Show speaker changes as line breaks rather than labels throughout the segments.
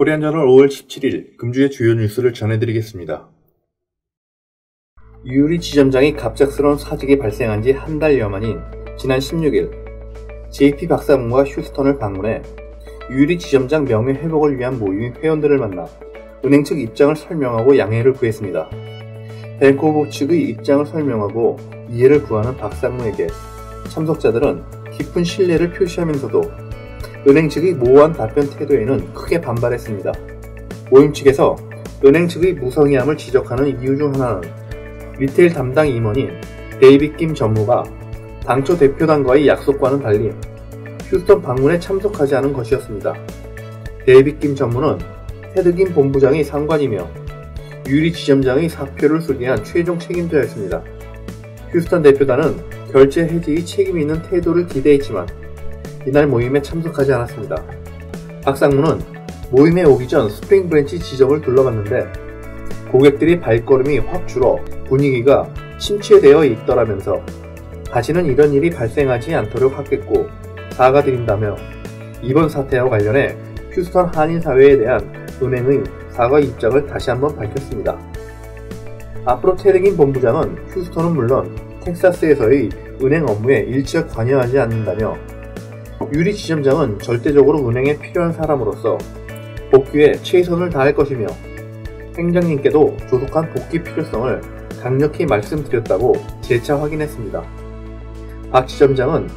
코리안저널 5월 17일 금주의 주요 뉴스를 전해드리겠습니다. 유리 지점장이 갑작스러운 사직이 발생한 지 한 달여 만인 지난 16일 JP 박사문과 휴스턴을 방문해 유리 지점장 명예 회복을 위한 모임 회원들을 만나 은행 측 입장을 설명하고 양해를 구했습니다. 벤코브 측의 입장을 설명하고 이해를 구하는 박상무에게 참석자들은 깊은 신뢰를 표시하면서도 은행 측의 모호한 답변 태도에는 크게 반발했습니다. 모임 측에서 은행 측의 무성의함을 지적하는 이유 중 하나는 리테일 담당 임원인 데이빗 김 전무가 당초 대표단과의 약속과는 달리 휴스턴 방문에 참석하지 않은 것이었습니다. 데이빗 김 전무는 테드 김 본부장의 상관이며 유리 지점장의 사표를 수리한 최종 책임자였습니다. 휴스턴 대표단은 결제 해지의 책임이 있는 태도를 기대했지만 이날 모임에 참석하지 않았습니다. 박상무는 모임에 오기 전 스프링 브랜치 지점을 둘러봤는데 고객들이 발걸음이 확 줄어 분위기가 침체되어 있더라면서 다시는 이런 일이 발생하지 않도록 하겠고 사과드린다며 이번 사태와 관련해 휴스턴 한인사회에 대한 은행의 사과 입장을 다시 한번 밝혔습니다. 앞으로 테드 김 본부장은 휴스턴은 물론 텍사스에서의 은행 업무에 일체 관여하지 않는다며 유리 지점장은 절대적으로 은행에 필요한 사람으로서 복귀에 최선을 다할 것이며 행장님께도 조속한 복귀 필요성을 강력히 말씀드렸다고 재차 확인했습니다. 박 지점장은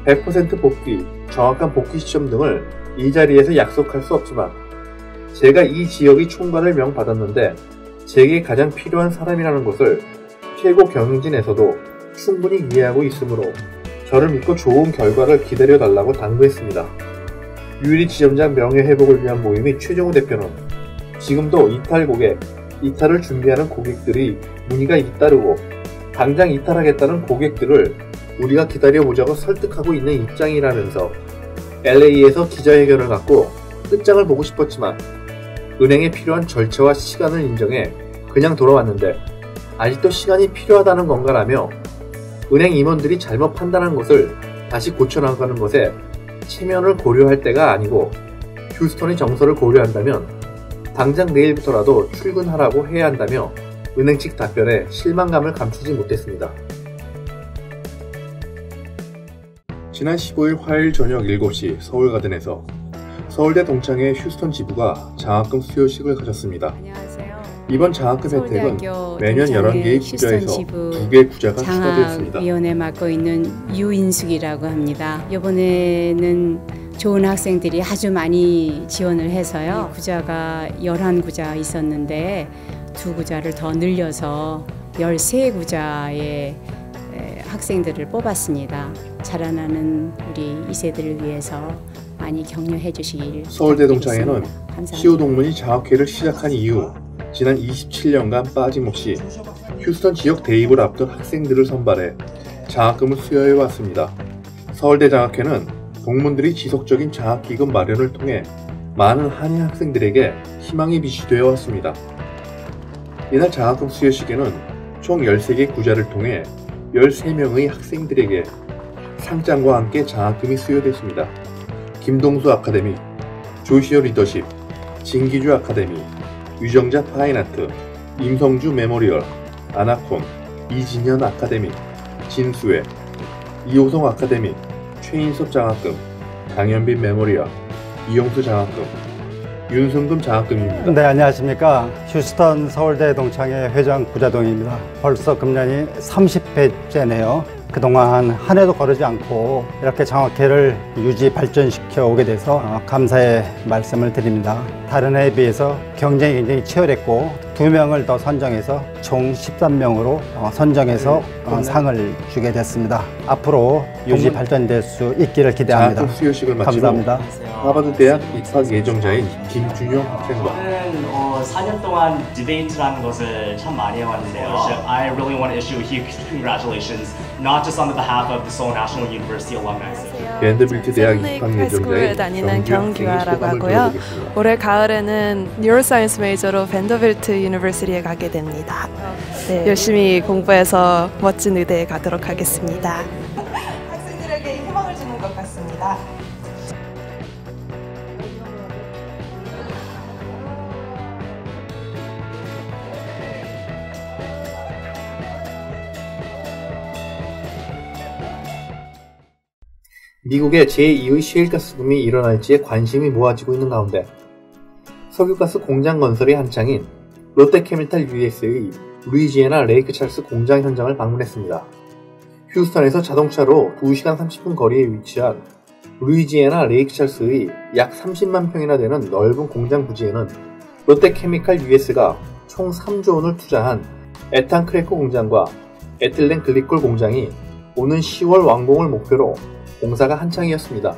100% 복귀, 정확한 복귀 시점 등을 이 자리에서 약속할 수 없지만 제가 이 지역의 총괄을 명받았는데 제게 가장 필요한 사람이라는 것을 최고 경영진에서도 충분히 이해하고 있으므로 저를 믿고 좋은 결과를 기다려달라고 당부했습니다. 유리 지점장 명예회복을 위한 모임의 최정우 대표는 지금도 이탈 고객, 이탈을 준비하는 고객들의 문의가 잇따르고 당장 이탈하겠다는 고객들을 우리가 기다려보자고 설득하고 있는 입장이라면서 LA에서 기자회견을 갖고 끝장을 보고 싶었지만 은행에 필요한 절차와 시간을 인정해 그냥 돌아왔는데 아직도 시간이 필요하다는 건가라며 은행 임원들이 잘못 판단한 것을 다시 고쳐나가는 것에 체면을 고려할 때가 아니고 휴스턴의 정서를 고려한다면 당장 내일부터라도 출근하라고 해야 한다며 은행 측 답변에 실망감을 감추지 못했습니다. 지난 15일 화요일 저녁 7시 서울가든에서 서울대 동창회 휴스턴 지부가 장학금 수여식을 가졌습니다. 이번 장학금 혜택은 매년 11개의 구자에서 2개의 구자가 추가되었습니다.
장학위원회 맡고 있는 유인숙이라고 합니다. 이번에는 좋은 학생들이 아주 많이 지원을 해서요. 구자가 11구자 있었는데 2구자를 더 늘려서 13구자의 학생들을 뽑았습니다. 자라나는 우리 2세들을 위해서 많이 격려해 주시길
서울대 동창회는 시호 동문이 장학회를 시작한 이후 지난 27년간 빠짐없이 휴스턴 지역 대입을 앞둔 학생들을 선발해 장학금을 수여해 왔습니다. 서울대 장학회는 동문들이 지속적인 장학기금 마련을 통해 많은 한인 학생들에게 희망의 빛이 되어 왔습니다. 이날 장학금 수여식에는 총 13개 구자를 통해 13명의 학생들에게 상장과 함께 장학금이 수여됐습니다. 김동수 아카데미, 조시어 리더십, 진기주 아카데미, 유정자 파인아트, 임성주 메모리얼, 아나콘, 이진현 아카데미, 진수회, 이호성 아카데미, 최인섭 장학금, 강현빈 메모리얼, 이용수 장학금, 윤승금 장학금입니다.
네, 안녕하십니까. 휴스턴 서울대 동창회 회장 구자동입니다. 벌써 금년이 30회째네요. 그동안 한 해도 거르지 않고 이렇게 장학회를 유지 발전시켜 오게 돼서 감사의 말씀을 드립니다. 다른 해에 비해서 경쟁이 굉장히 치열했고 2명을 더 선정해서 총 13명으로 선정해서 상을 주게 됐습니다. 앞으로 유지 발전될 수 있기를 기대합니다.
장학금 수여식을 마치고
감사합니다.
하버드 대학 입학 예정자인 김준용 학생과
4년 동안 디베이트라는 것을 참 많이 해왔는데요. I really want to issue a huge congratulations, not just on the behalf of the Seoul National University alumni.
밴드빌트 대학 입학 예정자인
다니는 경규아라고 하고요. 올해 가을에는 뉴로사이언스 메이저로 밴더빌트 유니버시티에 가게 됩니다. 네, 열심히 공부해서 멋진 의대에 가도록 하겠습니다.
학생들에게 희망을 주는 것 같습니다.
미국의 제2의 셰일가스 붐이 일어날지에 관심이 모아지고 있는 가운데 석유가스 공장 건설이 한창인 롯데캐미칼 USA의 루이지애나 레이크 찰스 공장 현장을 방문했습니다. 휴스턴에서 자동차로 2시간 30분 거리에 위치한 루이지애나 레이크 찰스의 약 30만 평이나 되는 넓은 공장 부지에는 롯데캐미칼 US가 총 3조 원을 투자한 에탄 크래커 공장과 에틸렌 글리콜 공장이 오는 10월 완공을 목표로 공사가 한창이었습니다.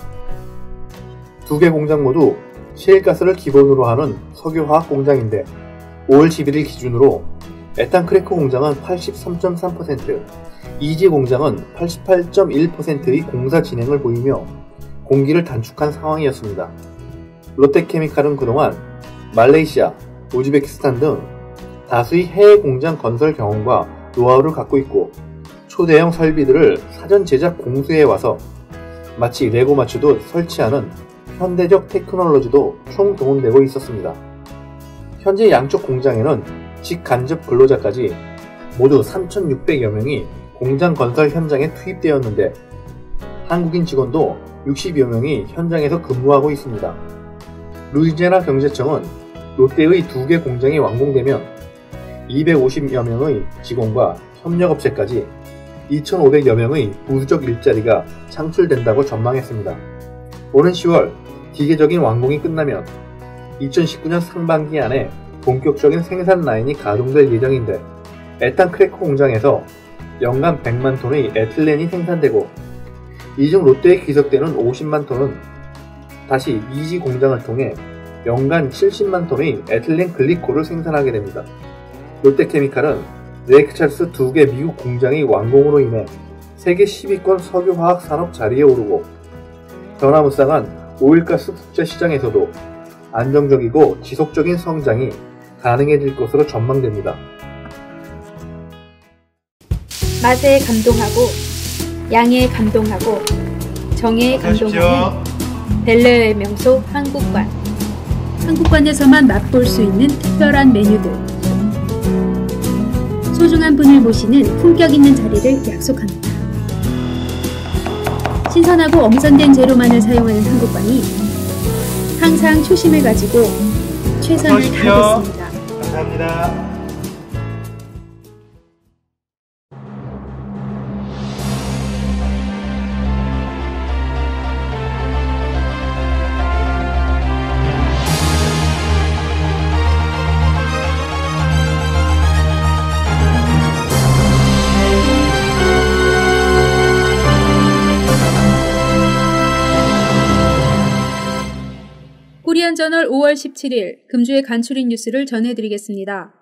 두 개 공장 모두 셰일가스를 기본으로 하는 석유화학 공장인데 5월 11일 기준으로 에탄 크래커 공장은 83.3%, 이지 공장은 88.1%의 공사 진행을 보이며 공기를 단축한 상황이었습니다. 롯데캐미칼은 그동안 말레이시아, 우즈베키스탄 등 다수의 해외 공장 건설 경험과 노하우를 갖고 있고 초대형 설비들을 사전 제작 공수해 와서 마치 레고 맞추듯 설치하는 현대적 테크놀로지도 총동원되고 있었습니다. 현재 양쪽 공장에는 직간접 근로자까지 모두 3,600여 명이 공장 건설 현장에 투입되었는데 한국인 직원도 60여 명이 현장에서 근무하고 있습니다. 루이지애나 경제청은 롯데의 두 개 공장이 완공되면 250여 명의 직원과 협력업체까지 2,500여 명의 부수적 일자리가 창출된다고 전망했습니다. 오는 10월 기계적인 완공이 끝나면 2019년 상반기 안에 본격적인 생산 라인이 가동될 예정인데 에탄 크래커 공장에서 연간 100만 톤의 에틸렌이 생산되고 이 중 롯데에 귀속되는 50만 톤은 다시 이지 공장을 통해 연간 70만 톤의 에틸렌 글리콜을 생산하게 됩니다. 롯데캐미칼은 레이크 찰스 두 개 미국 공장의 완공으로 인해 세계 10위권 석유화학 산업 자리에 오르고 변화무쌍한 오일가스 국제 시장에서도 안정적이고 지속적인 성장이 가능해질 것으로 전망됩니다.
맛에 감동하고 양에 감동하고 정에 감동하는 벨레의 명소 한국관. 한국관에서만 맛볼 수 있는 특별한 메뉴들. 소중한 분을 모시는 품격 있는 자리를 약속합니다. 신선하고 엄선된 재료만을 사용하는 한국관이 항상 초심을 가지고 최선을 다하겠습니다.
감사합니다.
코리안저널 5월 17일 금주의 간추린 뉴스를 전해드리겠습니다.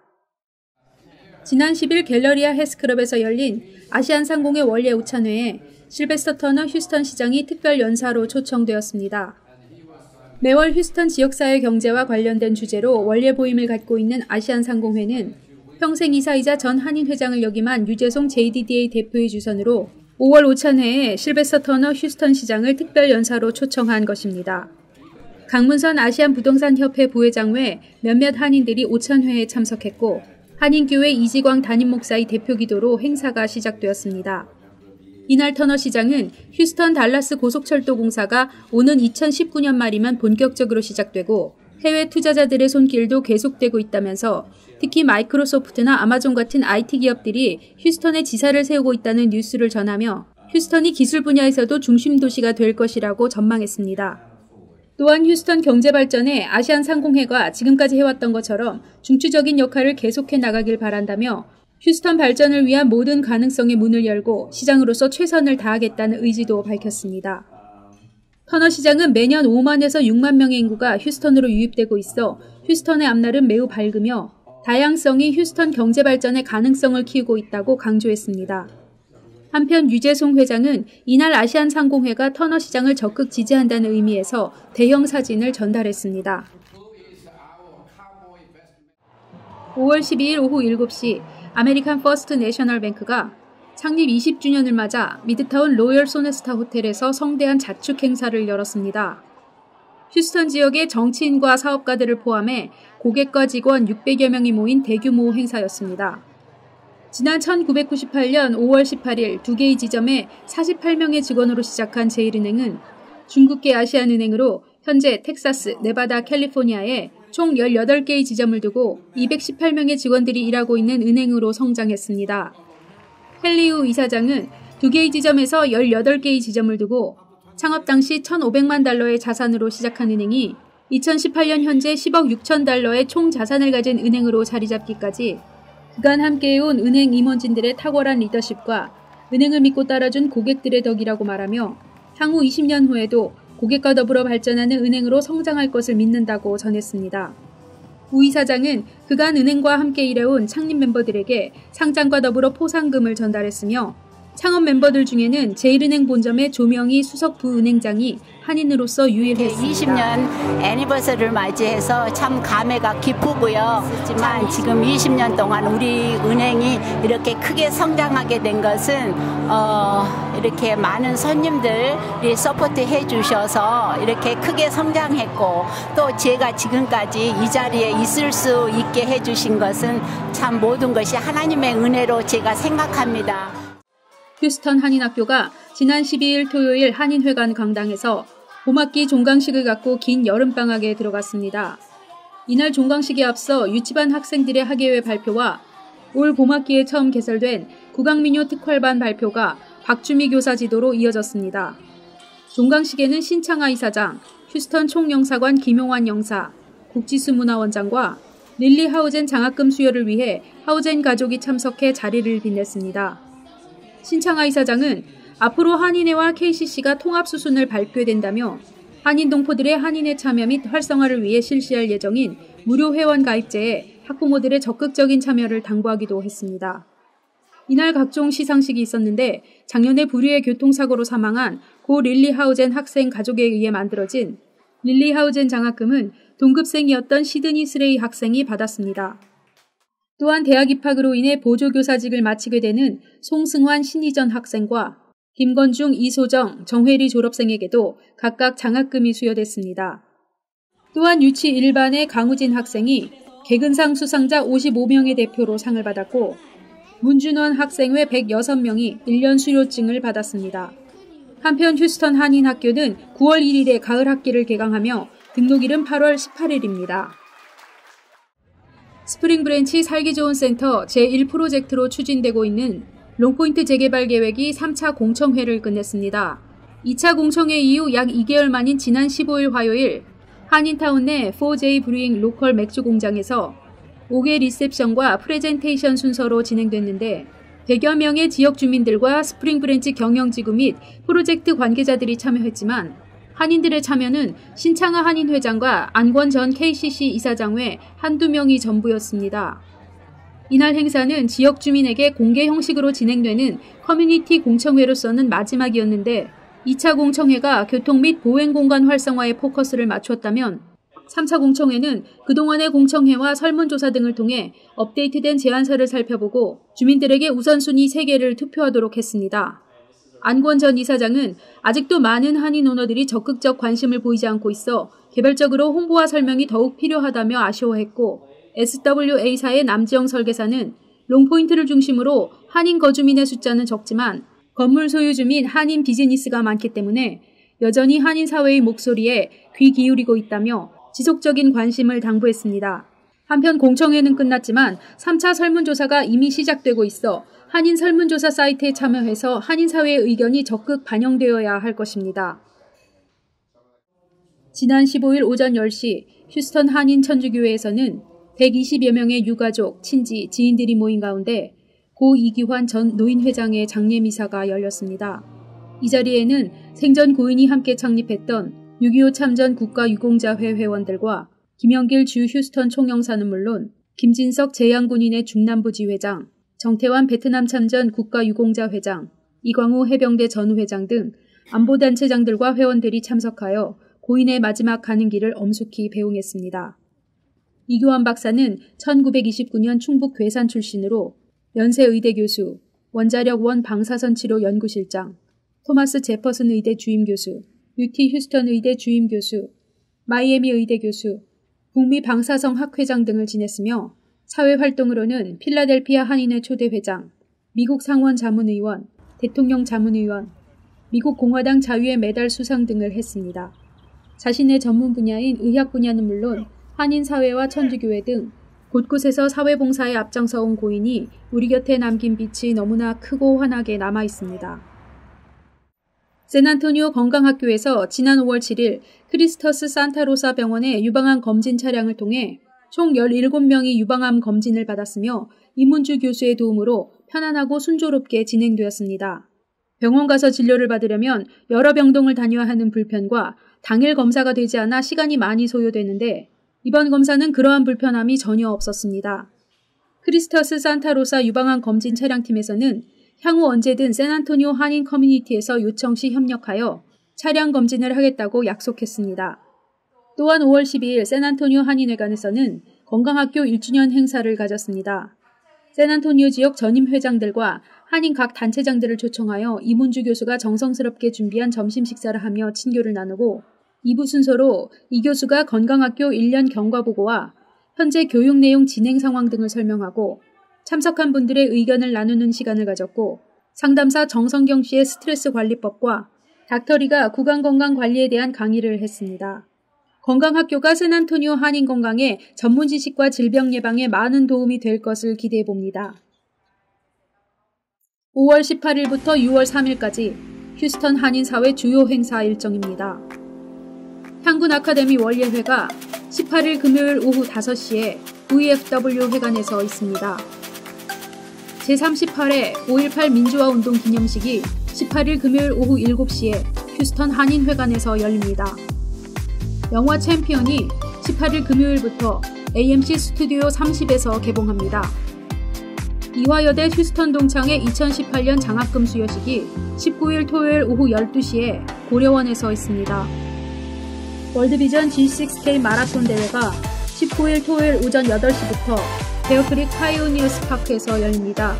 지난 10일 갤러리아 헬스클럽에서 열린 아시안상공회 원예 오찬회에 실베스터 터너 휴스턴 시장이 특별 연사로 초청되었습니다. 매월 휴스턴 지역사회 경제와 관련된 주제로 원예 보임을 갖고 있는 아시안상공회는 평생 이사이자 전 한인 회장을 역임한 유재송 JDDA 대표의 주선으로 5월 오찬회에 실베스터 터너 휴스턴 시장을 특별 연사로 초청한 것입니다. 강문선 아시안부동산협회 부회장 외 몇몇 한인들이 오찬회에 참석했고 한인교회 이지광 담임목사의 대표기도로 행사가 시작되었습니다. 이날 터너 시장은 휴스턴 달라스 고속철도 공사가 오는 2019년 말이면 본격적으로 시작되고 해외 투자자들의 손길도 계속되고 있다면서 특히 마이크로소프트나 아마존 같은 IT 기업들이 휴스턴에 지사를 세우고 있다는 뉴스를 전하며 휴스턴이 기술 분야에서도 중심 도시가 될 것이라고 전망했습니다. 또한 휴스턴 경제 발전에 아시안상공회가 지금까지 해왔던 것처럼 중추적인 역할을 계속해 나가길 바란다며 휴스턴 발전을 위한 모든 가능성의 문을 열고 시장으로서 최선을 다하겠다는 의지도 밝혔습니다. 터너 시장은 매년 5만에서 6만 명의 인구가 휴스턴으로 유입되고 있어 휴스턴의 앞날은 매우 밝으며 다양성이 휴스턴 경제 발전의 가능성을 키우고 있다고 강조했습니다. 한편 유재송 회장은 이날 아시안상공회가 터너 시장을 적극 지지한다는 의미에서 대형 사진을 전달했습니다. 5월 12일 오후 7시 아메리칸 퍼스트 내셔널 뱅크가 창립 20주년을 맞아 미드타운 로열 소네스타 호텔에서 성대한 자축 행사를 열었습니다. 휴스턴 지역의 정치인과 사업가들을 포함해 고객과 직원 600여 명이 모인 대규모 행사였습니다. 지난 1998년 5월 18일 두 개의 지점에 48명의 직원으로 시작한 제일은행은 중국계 아시안은행으로 현재 텍사스, 네바다, 캘리포니아에 총 18개의 지점을 두고 218명의 직원들이 일하고 있는 은행으로 성장했습니다. 헨리우 이사장은 두 개의 지점에서 18개의 지점을 두고 창업 당시 1,500만 달러의 자산으로 시작한 은행이 2018년 현재 10억 6천 달러의 총 자산을 가진 은행으로 자리 잡기까지 그간 함께해온 은행 임원진들의 탁월한 리더십과 은행을 믿고 따라준 고객들의 덕이라고 말하며 향후 20년 후에도 고객과 더불어 발전하는 은행으로 성장할 것을 믿는다고 전했습니다. 우 이사장은 그간 은행과 함께 일해온 창립 멤버들에게 상장과 더불어 포상금을 전달했으며 창업 멤버들 중에는 제일은행 본점의 조명희 수석 부은행장이 한인으로서 유일했습니다.
20년 애니버서리를 맞이해서 참 감회가 기쁘고요. 하지만 지금 20년 동안 우리 은행이 이렇게 크게 성장하게 된 것은 이렇게 많은 손님들이 서포트해 주셔서 이렇게 크게 성장했고 또 제가 지금까지 이 자리에 있을 수 있게 해주신 것은 참 모든 것이 하나님의 은혜로 제가 생각합니다.
휴스턴 한인학교가 지난 12일 토요일 한인회관 강당에서 봄학기 종강식을 갖고 긴 여름방학에 들어갔습니다. 이날 종강식에 앞서 유치반 학생들의 학예회 발표와 올 봄학기에 처음 개설된 국악민요 특활반 발표가 박주미 교사 지도로 이어졌습니다. 종강식에는 신창하 이사장, 휴스턴 총영사관 김용환 영사, 국지수 문화원장과 릴리 하우젠 장학금 수여를 위해 하우젠 가족이 참석해 자리를 빛냈습니다. 신창하 이사장은 앞으로 한인회와 KCC가 통합수순을 발표된다며 한인 동포들의 한인회 참여 및 활성화를 위해 실시할 예정인 무료 회원 가입제에 학부모들의 적극적인 참여를 당부하기도 했습니다. 이날 각종 시상식이 있었는데 작년에 불의의 교통사고로 사망한 고 릴리 하우젠 학생 가족에 의해 만들어진 릴리 하우젠 장학금은 동급생이었던 시드니 스레이 학생이 받았습니다. 또한 대학 입학으로 인해 보조교사직을 마치게 되는 송승환 신희전 학생과 김건중, 이소정, 정회리 졸업생에게도 각각 장학금이 수여됐습니다. 또한 유치 1반의 강우진 학생이 개근상 수상자 55명의 대표로 상을 받았고 문준원 학생 외 106명이 1년 수료증을 받았습니다. 한편 휴스턴 한인학교는 9월 1일에 가을 학기를 개강하며 등록일은 8월 18일입니다. 스프링 브랜치 살기 좋은 센터 제1프로젝트로 추진되고 있는 롱포인트 재개발 계획이 3차 공청회를 끝냈습니다. 2차 공청회 이후 약 2개월 만인 지난 15일 화요일 한인타운 내 4J 브루잉 로컬 맥주 공장에서 5개 리셉션과 프레젠테이션 순서로 진행됐는데 100여 명의 지역 주민들과 스프링 브랜치 경영지구 및 프로젝트 관계자들이 참여했지만 한인들의 참여는 신창하 한인회장과 안권 전 KCC 이사장 외 한두 명이 전부였습니다. 이날 행사는 지역 주민에게 공개 형식으로 진행되는 커뮤니티 공청회로서는 마지막이었는데 2차 공청회가 교통 및 보행공간 활성화에 포커스를 맞췄다면 3차 공청회는 그동안의 공청회와 설문조사 등을 통해 업데이트된 제안서를 살펴보고 주민들에게 우선순위 3개를 투표하도록 했습니다. 안권 전 이사장은 아직도 많은 한인 오너들이 적극적 관심을 보이지 않고 있어 개별적으로 홍보와 설명이 더욱 필요하다며 아쉬워했고 SWA사의 남지영 설계사는 롱포인트를 중심으로 한인 거주민의 숫자는 적지만 건물 소유주 및 한인 비즈니스가 많기 때문에 여전히 한인 사회의 목소리에 귀 기울이고 있다며 지속적인 관심을 당부했습니다. 한편 공청회는 끝났지만 3차 설문조사가 이미 시작되고 있어 한인 설문조사 사이트에 참여해서 한인 사회의 의견이 적극 반영되어야 할 것입니다. 지난 15일 오전 10시 휴스턴 한인 천주교회에서는 120여 명의 유가족, 친지, 지인들이 모인 가운데 고 이기환 전 노인회장의 장례미사가 열렸습니다. 이 자리에는 생전 고인이 함께 창립했던 6.25 참전 국가유공자회 회원들과 김영길 주 휴스턴 총영사는 물론 김진석 재향군인의 중남부 지회장, 정태환 베트남 참전 국가유공자 회장, 이광우 해병대 전우회장 등 안보단체장들과 회원들이 참석하여 고인의 마지막 가는 길을 엄숙히 배웅했습니다. 이교환 박사는 1929년 충북 괴산 출신으로 연세의대 교수, 원자력원 방사선치료 연구실장, 토마스 제퍼슨 의대 주임 교수, UT 휴스턴 의대 주임 교수, 마이애미 의대 교수, 북미 방사성 학회장 등을 지냈으며 사회활동으로는 필라델피아 한인회 초대회장, 미국 상원 자문의원, 대통령 자문의원, 미국 공화당 자유의 메달 수상 등을 했습니다. 자신의 전문 분야인 의학 분야는 물론 한인사회와 천주교회 등 곳곳에서 사회봉사에 앞장서온 고인이 우리 곁에 남긴 빛이 너무나 크고 환하게 남아 있습니다. 샌안토니오 건강학교에서 지난 5월 7일 크리스터스 산타로사 병원의 유방암 검진 차량을 통해 총 17명이 유방암 검진을 받았으며 이문주 교수의 도움으로 편안하고 순조롭게 진행되었습니다. 병원 가서 진료를 받으려면 여러 병동을 다녀야 하는 불편과 당일 검사가 되지 않아 시간이 많이 소요되는데 이번 검사는 그러한 불편함이 전혀 없었습니다. 크리스터스 산타로사 유방암 검진 차량팀에서는 향후 언제든 샌안토니오 한인 커뮤니티에서 요청 시 협력하여 차량 검진을 하겠다고 약속했습니다. 또한 5월 12일 샌안토니오 한인회관에서는 건강학교 1주년 행사를 가졌습니다. 샌안토니오 지역 전임 회장들과 한인 각 단체장들을 초청하여 이문주 교수가 정성스럽게 준비한 점심 식사를 하며 친교를 나누고 2부 순서로 이 교수가 건강학교 1년 경과보고와 현재 교육 내용 진행 상황 등을 설명하고 참석한 분들의 의견을 나누는 시간을 가졌고 상담사 정성경 씨의 스트레스 관리법과 닥터리가 구강건강관리에 대한 강의를 했습니다. 건강학교가 샌안토니오 한인 건강에 전문 지식과 질병 예방에 많은 도움이 될 것을 기대해 봅니다. 5월 18일부터 6월 3일까지 휴스턴 한인사회 주요 행사 일정입니다. 향군 아카데미 원예회가 18일 금요일 오후 5시에 VFW 회관에서 있습니다. 제38회 5.18 민주화운동 기념식이 18일 금요일 오후 7시에 휴스턴 한인회관에서 열립니다. 영화 챔피언이 18일 금요일부터 AMC 스튜디오 30에서 개봉합니다. 이화여대 휴스턴 동창회 2018년 장학금 수여식이 19일 토요일 오후 12시에 고려원에서 있습니다. 월드비전 G6K 마라톤 대회가 19일 토요일 오전 8시부터 베어크릭 파이오니어스 파크에서 열립니다.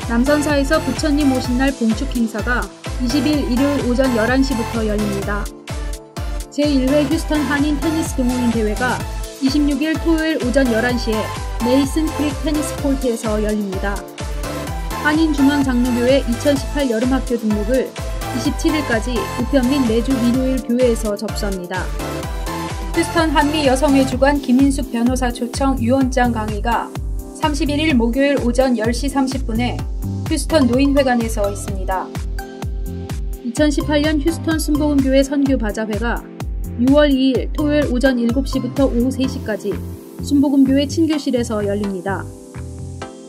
남선사에서 부처님 오신 날 봉축 행사가 20일 일요일 오전 11시부터 열립니다. 제1회 휴스턴 한인 테니스 동호인 대회가 26일 토요일 오전 11시에 메이슨 크릭 테니스 콜트에서 열립니다. 한인중앙장로교회 2018 여름학교 등록을 27일까지 우편 및 매주 일요일 교회에서 접수합니다. 휴스턴 한미 여성회 주관 김인숙 변호사 초청 유언장 강의가 31일 목요일 오전 10시 30분에 휴스턴 노인회관에서 있습니다. 2018년 휴스턴 순복음교회 선교바자회가 6월 2일 토요일 오전 7시부터 오후 3시까지 순복음교회 친교실에서 열립니다.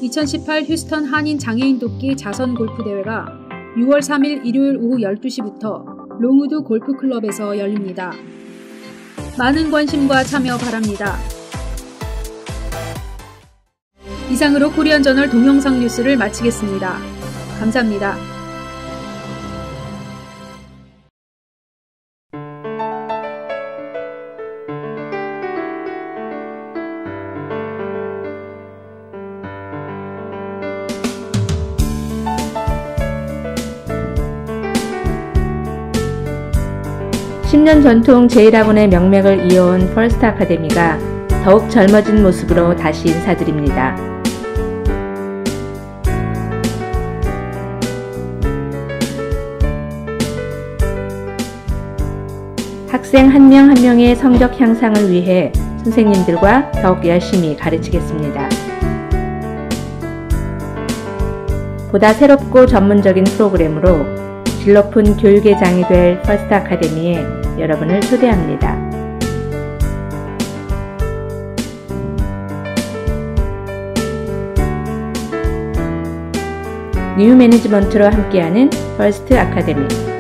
2018 휴스턴 한인 장애인 돕기 자선 골프대회가 6월 3일 일요일 오후 12시부터 롱우드 골프클럽에서 열립니다. 많은 관심과 참여 바랍니다. 이상으로 코리안저널 동영상 뉴스를 마치겠습니다. 감사합니다.
(10년) 전통 제1학원의 명맥을 이어온 퍼스트 아카데미가 더욱 젊어진 모습으로 다시 인사드립니다. 학생 한 명 한 명의 성적 향상을 위해 선생님들과 더욱 열심히 가르치겠습니다. 보다 새롭고 전문적인 프로그램으로 질 높은 교육의 장이 될 퍼스트 아카데미에 여러분을 초대합니다. 뉴 매니지먼트로 함께하는 퍼스트 아카데미.